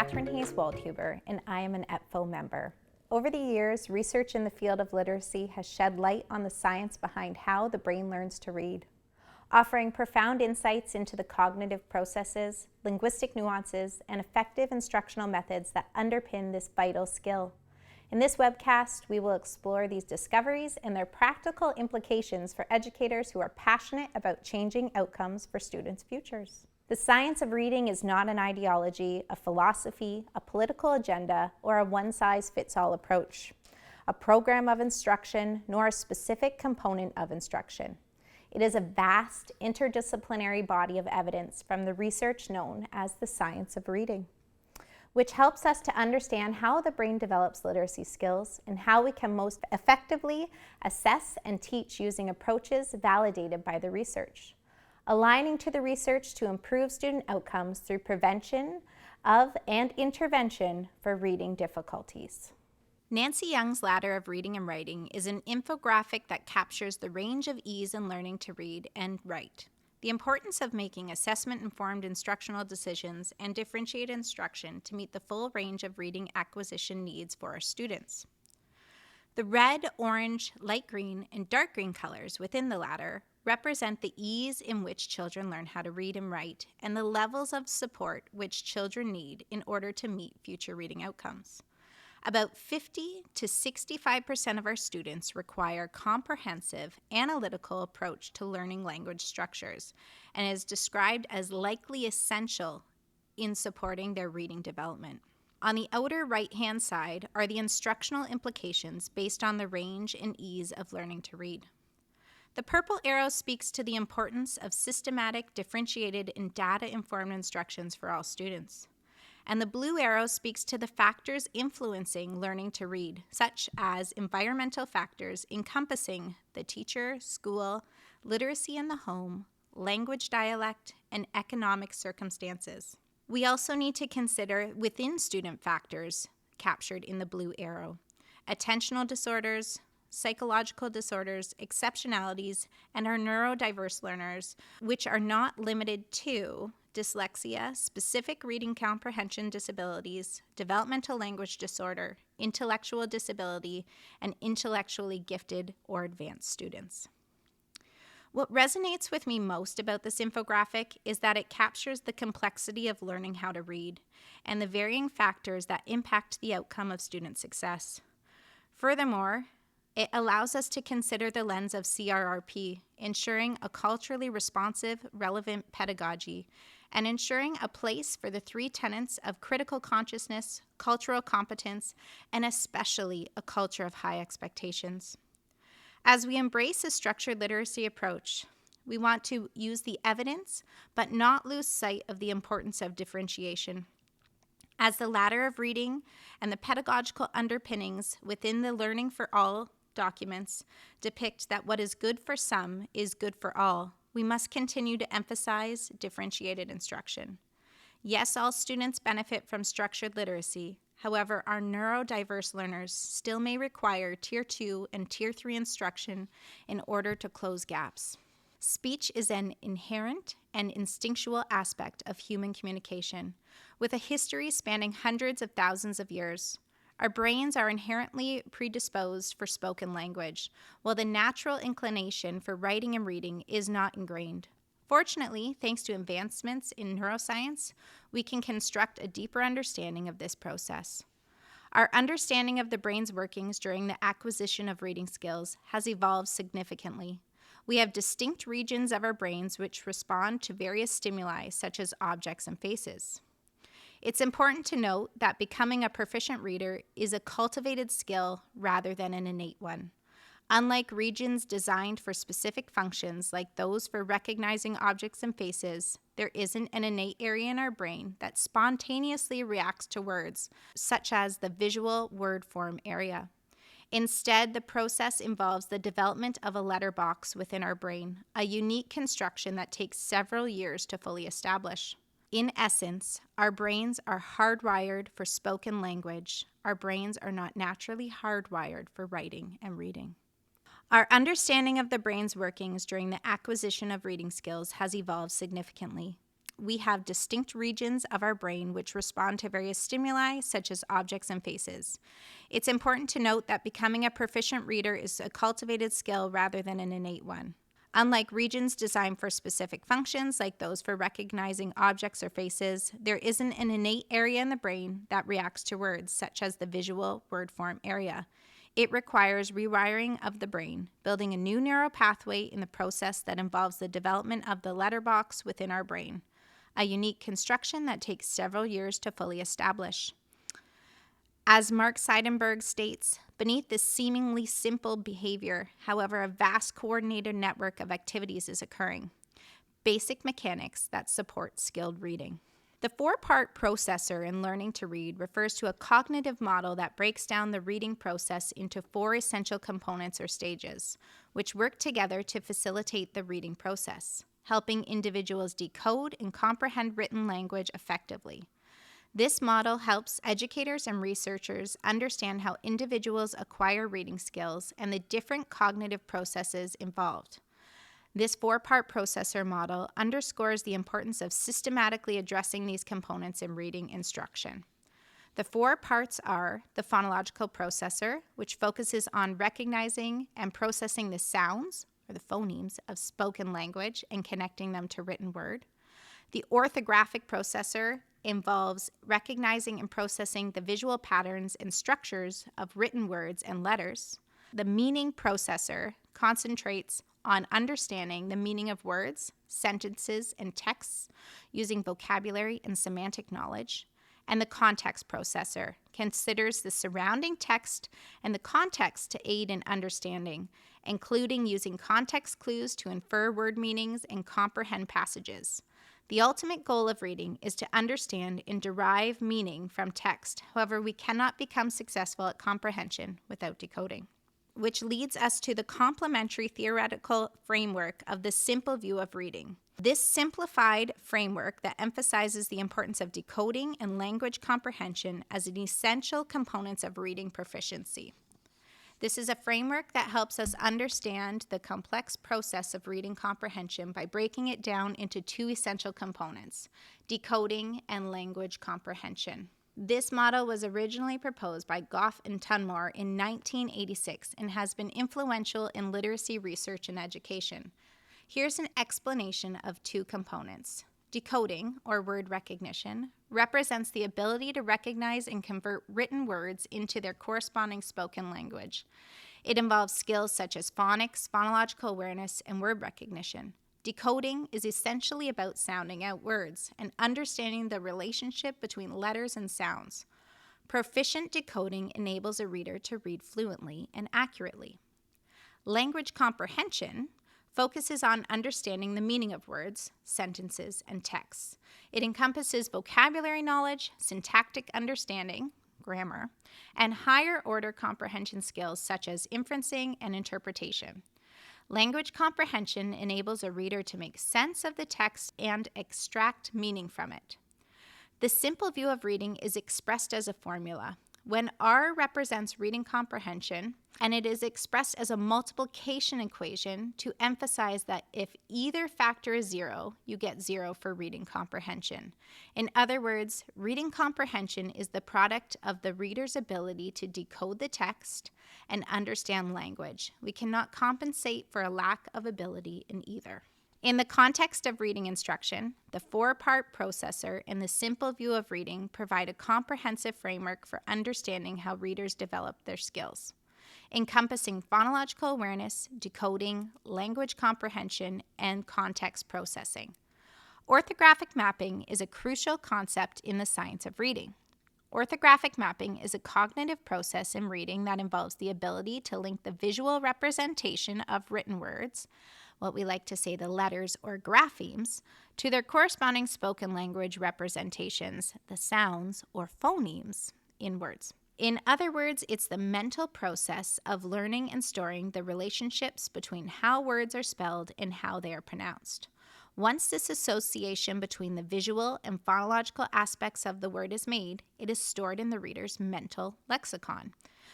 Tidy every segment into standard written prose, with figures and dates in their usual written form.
Catherine Hayes Waldhuber, and I am an EPFO member. Over the years, research in the field of literacy has shed light on the science behind how the brain learns to read, offering profound insights into the cognitive processes, linguistic nuances, and effective instructional methods that underpin this vital skill. In this webcast, we will explore these discoveries and their practical implications for educators who are passionate about changing outcomes for students' futures. The science of reading is not an ideology, a philosophy, a political agenda, or a one-size-fits-all approach, a program of instruction, nor a specific component of instruction. It is a vast, interdisciplinary body of evidence from the research known as the science of reading, which helps us to understand how the brain develops literacy skills and how we can most effectively assess and teach using approaches validated by the research, aligning to the research to improve student outcomes through prevention of and intervention for reading difficulties. Nancy Young's Ladder of Reading and Writing is an infographic that captures the range of ease in learning to read and write, the importance of making assessment-informed instructional decisions, and differentiate instruction to meet the full range of reading acquisition needs for our students. The red, orange, light green, and dark green colors within the ladder represent the ease in which children learn how to read and write and the levels of support which children need in order to meet future reading outcomes. About 50 to 65% of our students require a comprehensive, analytical approach to learning language structures and is described as likely essential in supporting their reading development. On the outer right-hand side are the instructional implications based on the range and ease of learning to read. The purple arrow speaks to the importance of systematic, differentiated, and data-informed instructions for all students. And the blue arrow speaks to the factors influencing learning to read, such as environmental factors encompassing the teacher, school, literacy in the home, language dialect, and economic circumstances. We also need to consider within student factors captured in the blue arrow, attentional disorders, psychological disorders, exceptionalities, and our neurodiverse learners, which are not limited to dyslexia, specific reading comprehension disabilities, developmental language disorder, intellectual disability, and intellectually gifted or advanced students. What resonates with me most about this infographic is that it captures the complexity of learning how to read and the varying factors that impact the outcome of student success. Furthermore, it allows us to consider the lens of CRRP, ensuring a culturally responsive, relevant pedagogy, and ensuring a place for the three tenets of critical consciousness, cultural competence, and especially a culture of high expectations. As we embrace a structured literacy approach, we want to use the evidence, but not lose sight of the importance of differentiation. As the ladder of reading and the pedagogical underpinnings within the Learning for All documents depict that what is good for some is good for all, we must continue to emphasize differentiated instruction. Yes, all students benefit from structured literacy. However, our neurodiverse learners still may require Tier 2 and Tier 3 instruction in order to close gaps. Speech is an inherent and instinctual aspect of human communication, with a history spanning hundreds of thousands of years. Our brains are inherently predisposed for spoken language, while the natural inclination for writing and reading is not ingrained. Fortunately, thanks to advancements in neuroscience, we can construct a deeper understanding of this process. Our understanding of the brain's workings during the acquisition of reading skills has evolved significantly. We have distinct regions of our brains which respond to various stimuli, such as objects and faces. It's important to note that becoming a proficient reader is a cultivated skill rather than an innate one. Unlike regions designed for specific functions like those for recognizing objects and faces, there isn't an innate area in our brain that spontaneously reacts to words, such as the visual word form area. Instead, the process involves the development of a letterbox within our brain, a unique construction that takes several years to fully establish. In essence, our brains are hardwired for spoken language. Our brains are not naturally hardwired for writing and reading. Our understanding of the brain's workings during the acquisition of reading skills has evolved significantly. we have distinct regions of our brain which respond to various stimuli, such as objects and faces. It's important to note that becoming a proficient reader is a cultivated skill rather than an innate one. Unlike regions designed for specific functions, like those for recognizing objects or faces, there isn't an innate area in the brain that reacts to words, such as the visual word form area. It requires rewiring of the brain, building a new neural pathway in the process that involves the development of the letterbox within our brain, a unique construction that takes several years to fully establish. As Mark Seidenberg states, beneath this seemingly simple behavior, however, a vast coordinated network of activities is occurring. Basic mechanics that support skilled reading. The four-part processor in learning to read refers to a cognitive model that breaks down the reading process into four essential components or stages, which work together to facilitate the reading process, helping individuals decode and comprehend written language effectively. This model helps educators and researchers understand how individuals acquire reading skills and the different cognitive processes involved. This four-part processor model underscores the importance of systematically addressing these components in reading instruction. The four parts are the phonological processor, which focuses on recognizing and processing the sounds, or the phonemes, of spoken language and connecting them to written word. The orthographic processor involves recognizing and processing the visual patterns and structures of written words and letters. The meaning processor concentrates on understanding the meaning of words, sentences, and texts using vocabulary and semantic knowledge. And the context processor considers the surrounding text and the context to aid in understanding, including using context clues to infer word meanings and comprehend passages. The ultimate goal of reading is to understand and derive meaning from text. However, we cannot become successful at comprehension without decoding, which leads us to the complementary theoretical framework of the simple view of reading. This simplified framework that emphasizes the importance of decoding and language comprehension as an essential components of reading proficiency. This is a framework that helps us understand the complex process of reading comprehension by breaking it down into two essential components, decoding and language comprehension. This model was originally proposed by Goff and Tunmore in 1986 and has been influential in literacy research and education. Here's an explanation of two components. Decoding, or word recognition, represents the ability to recognize and convert written words into their corresponding spoken language. It involves skills such as phonics, phonological awareness, and word recognition. Decoding is essentially about sounding out words and understanding the relationship between letters and sounds. Proficient decoding enables a reader to read fluently and accurately. Language comprehension focuses on understanding the meaning of words, sentences, and texts. It encompasses vocabulary knowledge, syntactic understanding, grammar, and higher order comprehension skills such as inferencing and interpretation. Language comprehension enables a reader to make sense of the text and extract meaning from it. The simple view of reading is expressed as a formula. When R represents reading comprehension, and it is expressed as a multiplication equation to emphasize that if either factor is 0, you get 0 for reading comprehension. In other words, reading comprehension is the product of the reader's ability to decode the text and understand language. We cannot compensate for a lack of ability in either. In the context of reading instruction, the four-part processor and the simple view of reading provide a comprehensive framework for understanding how readers develop their skills, encompassing phonological awareness, decoding, language comprehension, and context processing. Orthographic mapping is a crucial concept in the science of reading. Orthographic mapping is a cognitive process in reading that involves the ability to link the visual representation of written words, what we like to say the letters or graphemes, to their corresponding spoken language representations, the sounds or phonemes in words. In other words, it's the mental process of learning and storing the relationships between how words are spelled and how they are pronounced. Once this association between the visual and phonological aspects of the word is made, it is stored in the reader's mental lexicon,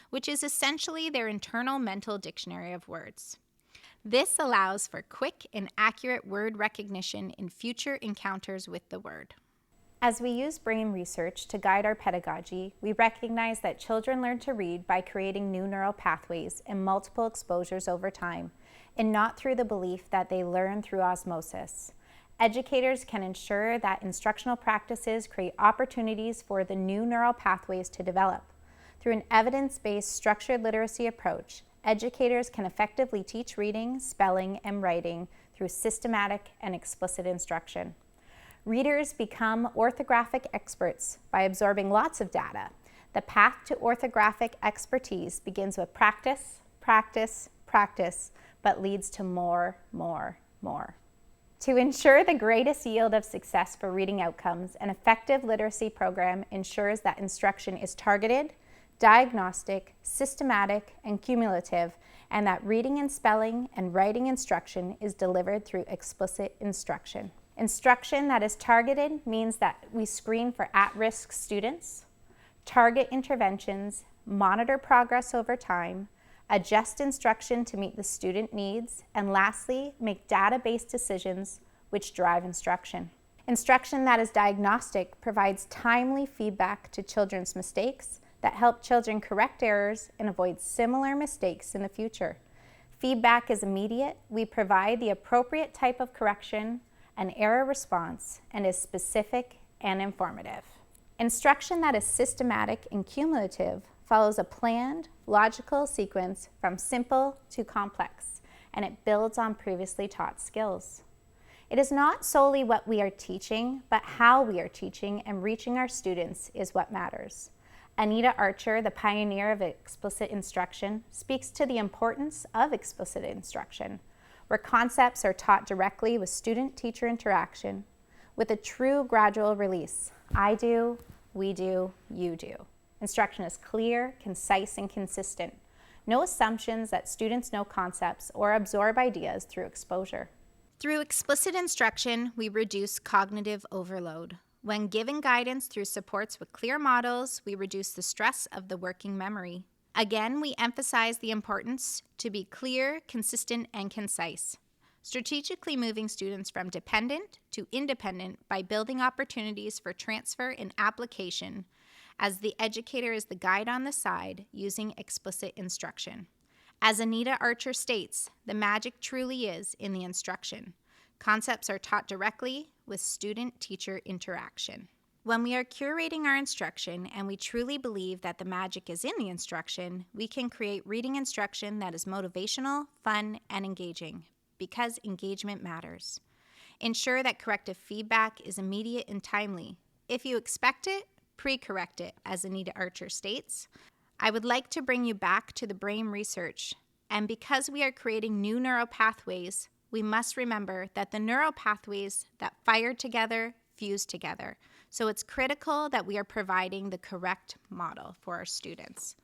which is essentially their internal mental dictionary of words. This allows for quick and accurate word recognition in future encounters with the word. As we use brain research to guide our pedagogy, we recognize that children learn to read by creating new neural pathways and multiple exposures over time, and not through the belief that they learn through osmosis. Educators can ensure that instructional practices create opportunities for the new neural pathways to develop. Through an evidence-based structured literacy approach, educators can effectively teach reading, spelling, and writing through systematic and explicit instruction. Readers become orthographic experts by absorbing lots of data. The path to orthographic expertise begins with practice, practice, practice, but leads to more. To ensure the greatest yield of success for reading outcomes, an effective literacy program ensures that instruction is targeted, diagnostic, systematic, and cumulative, and that reading and spelling and writing instruction is delivered through explicit instruction. Instruction that is targeted means that we screen for at-risk students, target interventions, monitor progress over time, adjust instruction to meet the student needs, and lastly, make data-based decisions which drive instruction. Instruction that is diagnostic provides timely feedback to children's mistakes that help children correct errors and avoid similar mistakes in the future. Feedback is immediate. We provide the appropriate type of correction, an error response, and is specific and informative. Instruction that is systematic and cumulative follows a planned, logical sequence from simple to complex, and it builds on previously taught skills. It is not solely what we are teaching, but how we are teaching and reaching our students is what matters. Anita Archer, the pioneer of explicit instruction, speaks to the importance of explicit instruction, where concepts are taught directly with student-teacher interaction, with a true gradual release. I do, we do, you do. Instruction is clear, concise, and consistent. No assumptions that students know concepts or absorb ideas through exposure. Through explicit instruction, we reduce cognitive overload. When given guidance through supports with clear models, we reduce the stress of the working memory. Again, we emphasize the importance to be clear, consistent, and concise, strategically moving students from dependent to independent by building opportunities for transfer and application, as the educator is the guide on the side using explicit instruction. As Anita Archer states, the magic truly is in the instruction. Concepts are taught directly with student-teacher interaction. When we are curating our instruction and we truly believe that the magic is in the instruction, we can create reading instruction that is motivational, fun, and engaging, because engagement matters. Ensure that corrective feedback is immediate and timely. If you expect it, pre-correct it, as Anita Archer states. I would like to bring you back to the brain research, and because we are creating new neural pathways, we must remember that the neural pathways that fire together fuse together. So it's critical that we are providing the correct model for our students.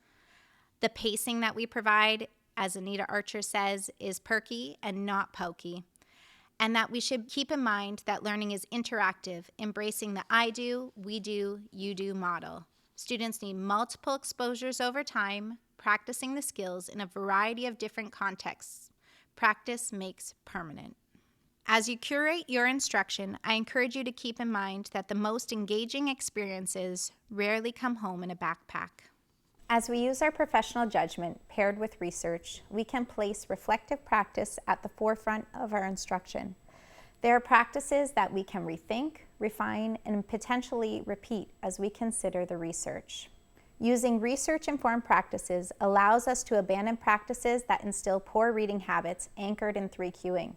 The pacing that we provide, as Anita Archer says, is perky and not pokey. And that we should keep in mind that learning is interactive, embracing the I do, we do, you do model. Students need multiple exposures over time, practicing the skills in a variety of different contexts. Practice makes permanent. As you curate your instruction, I encourage you to keep in mind that the most engaging experiences rarely come home in a backpack. As we use our professional judgment paired with research, we can place reflective practice at the forefront of our instruction. There are practices that we can rethink, refine, and potentially repeat as we consider the research. Using research-informed practices allows us to abandon practices that instill poor reading habits anchored in 3 cueing.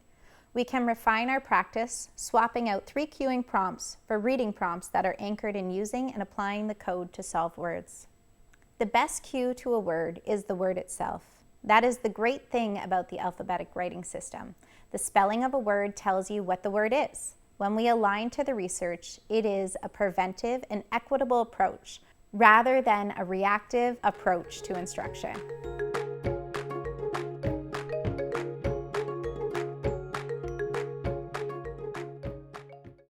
We can refine our practice, swapping out 3 cueing prompts for reading prompts that are anchored in using and applying the code to solve words. The best cue to a word is the word itself. That is the great thing about the alphabetic writing system. The spelling of a word tells you what the word is. When we align to the research, it is a preventive and equitable approach rather than a reactive approach to instruction.